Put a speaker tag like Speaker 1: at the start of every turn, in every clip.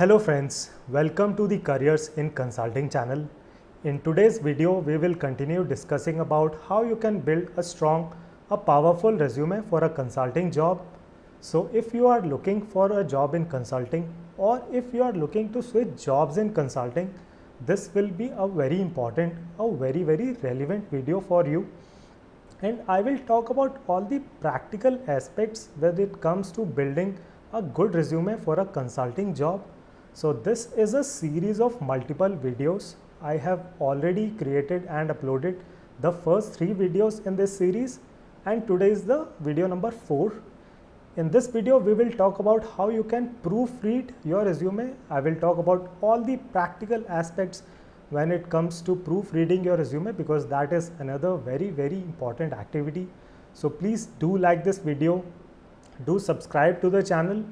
Speaker 1: Hello friends, welcome to the Careers in Consulting channel. In today's video, we will continue discussing about how you can build a strong, powerful resume for a consulting job. So if you are looking for a job in consulting or if you are looking to switch jobs in consulting, this will be a very important, very relevant video for you. And I will talk about all the practical aspects when it comes to building a good resume for a consulting job. So this is a series of multiple videos. I have already created and uploaded the first 3 videos in this series, and today is the video number 4. In this video, we will talk about how you can proofread your resume. I will talk about all the practical aspects when it comes to proofreading your resume, because that is another very important activity. So please do like this video, do subscribe to the channel,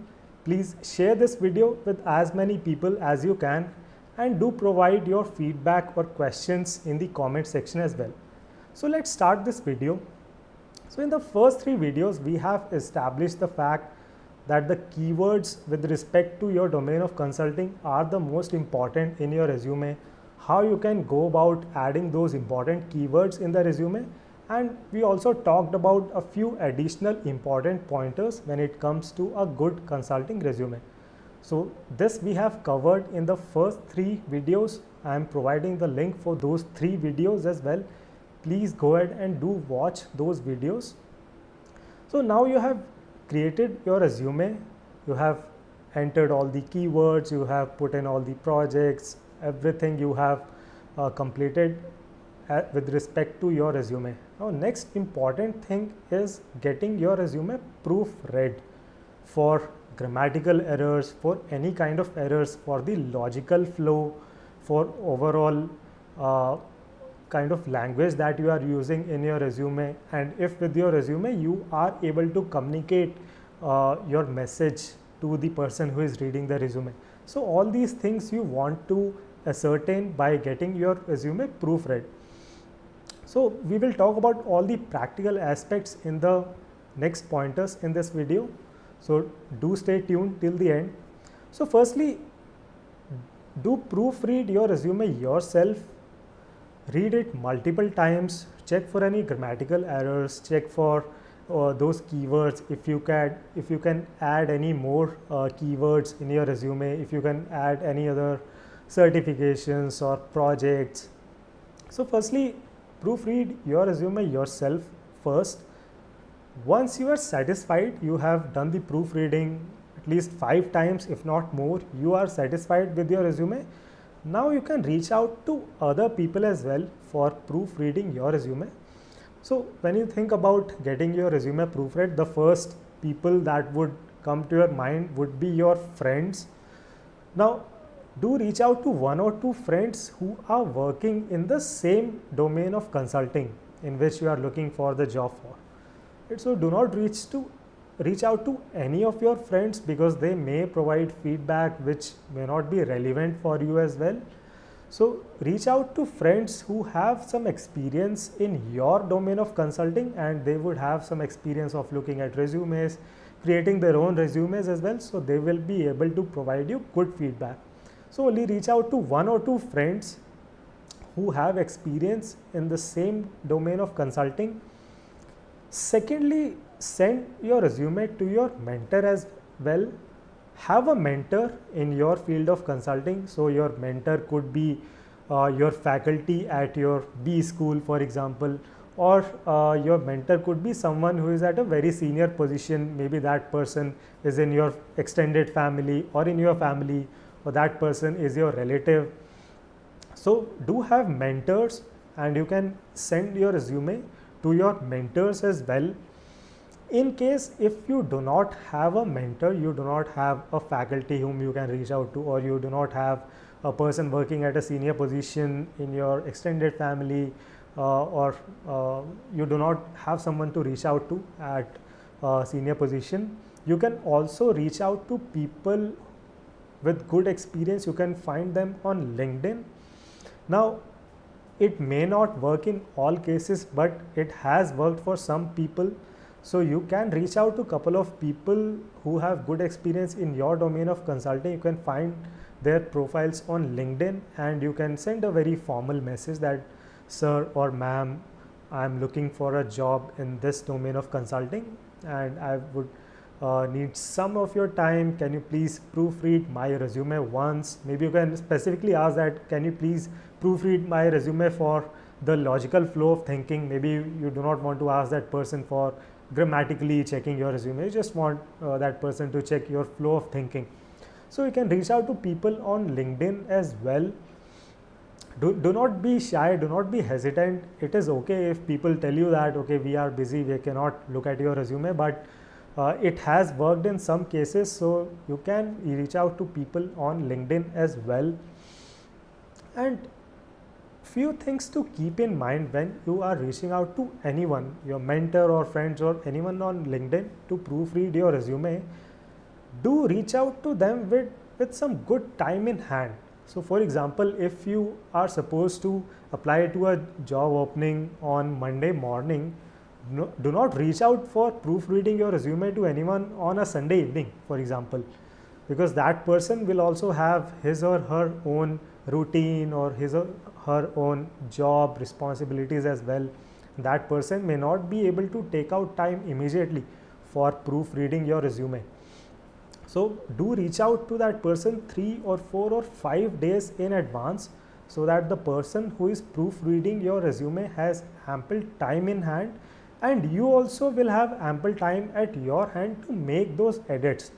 Speaker 1: please share this video with as many people as you can, and do provide your feedback or questions in the comment section as well. So let's start this video. So in the first 3 videos, we have established the fact that the keywords with respect to your domain of consulting are the most important in your resume, how you can go about adding those important keywords in the resume, and we also talked about a few additional important pointers when it comes to a good consulting resume. So this we have covered in the first 3 videos. I am providing the link for those 3 videos as well. Please go ahead and do watch those videos. So now you have created your resume, you have entered all the keywords, you have put in all the projects, everything you have completed with respect to your resume. Now next important thing is getting your resume proofread for grammatical errors, for any kind of errors, for the logical flow, for overall kind of language that you are using in your resume, and if with your resume you are able to communicate your message to the person who is reading the resume. So all these things you want to ascertain by getting your resume proofread. So we will talk about all the practical aspects in the next pointers in this video. So do stay tuned till the end. So firstly, do proofread your resume yourself. Read it multiple times, check for any grammatical errors, check for those keywords. If you can add any more keywords in your resume, if you can add any other certifications or projects. So firstly, proofread your resume yourself first. Once you are satisfied, you have done the proofreading at least 5 times, if not more, you are satisfied with your resume. Now you can reach out to other people as well for proofreading your resume. So when you think about getting your resume proofread, the first people that would come to your mind would be your friends. Now do reach out to 1 or 2 friends who are working in the same domain of consulting in which you are looking for the job for. So do not reach out to any of your friends, because they may provide feedback which may not be relevant for you as well. So reach out to friends who have some experience in your domain of consulting, and they would have some experience of looking at resumes, creating their own resumes as well. So they will be able to provide you good feedback. So only reach out to 1 or 2 friends who have experience in the same domain of consulting. Secondly, send your resume to your mentor as well. Have a mentor in your field of consulting. So your mentor could be your faculty at your B school, for example, or your mentor could be someone who is at a very senior position. Maybe that person is in your extended family or in your family, or that person is your relative. So do have mentors, and you can send your resume to your mentors as well. In case if you do not have a mentor, you do not have a faculty whom you can reach out to, or you do not have a person working at a senior position in your extended family, or you do not have someone to reach out to at a senior position, you can also reach out to people with good experience. You can find them on LinkedIn. Now it may not work in all cases, but it has worked for some people. So you can reach out to a couple of people who have good experience in your domain of consulting. You can find their profiles on LinkedIn and you can send a very formal message that, sir or ma'am, I'm looking for a job in this domain of consulting and I would need some of your time. Can you please proofread my resume once? Maybe you can specifically ask that, can you please proofread my resume for the logical flow of thinking? Maybe you do not want to ask that person for grammatically checking your resume. You just want that person to check your flow of thinking. So you can reach out to people on LinkedIn as well. Do not be shy, do not be hesitant. It is okay if people tell you that, okay, we are busy, we cannot look at your resume, but it has worked in some cases, so you can reach out to people on LinkedIn as well. And few things to keep in mind when you are reaching out to anyone, your mentor or friends or anyone on LinkedIn to proofread your resume. Do reach out to them with some good time in hand. So for example, if you are supposed to apply to a job opening on Monday morning, do not reach out for proofreading your resume to anyone on a Sunday evening, for example, because that person will also have his or her own routine or his or her own job responsibilities as well. That person may not be able to take out time immediately for proofreading your resume. So do reach out to that person 3 or 4 or 5 days in advance, so that the person who is proofreading your resume has ample time in hand, and you also will have ample time at your hand to make those edits.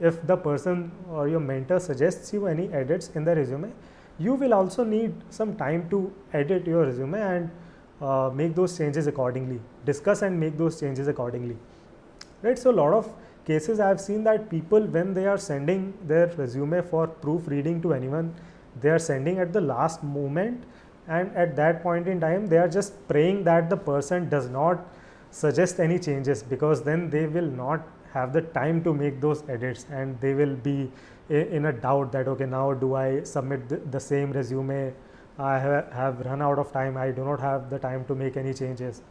Speaker 1: If the person or your mentor suggests you any edits in the resume, you will also need some time to edit your resume and make those changes accordingly, discuss and make those changes accordingly, right? So a lot of cases I have seen that people, when they are sending their resume for proofreading to anyone, they are sending at the last moment, and at that point in time they are just praying that the person does not suggest any changes, because then they will not have the time to make those edits and they will be in a doubt that, okay, now do I submit the same resume? I have run out of time, I do not have the time to make any changes,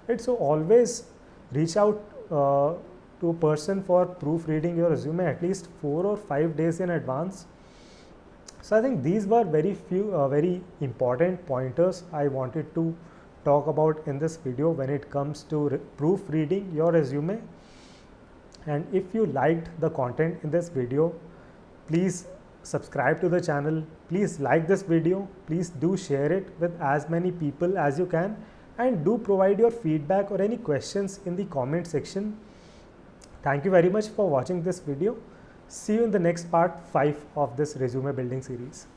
Speaker 1: right? So always reach out to a person for proofreading your resume at least 4 or 5 days in advance. So I think these were very important pointers I wanted to talk about in this video when it comes to proofreading your resume. And if you liked the content in this video, please subscribe to the channel, please like this video, please do share it with as many people as you can, and do provide your feedback or any questions in the comment section. Thank you very much for watching this video. See you in the next part 5 of this resume building series.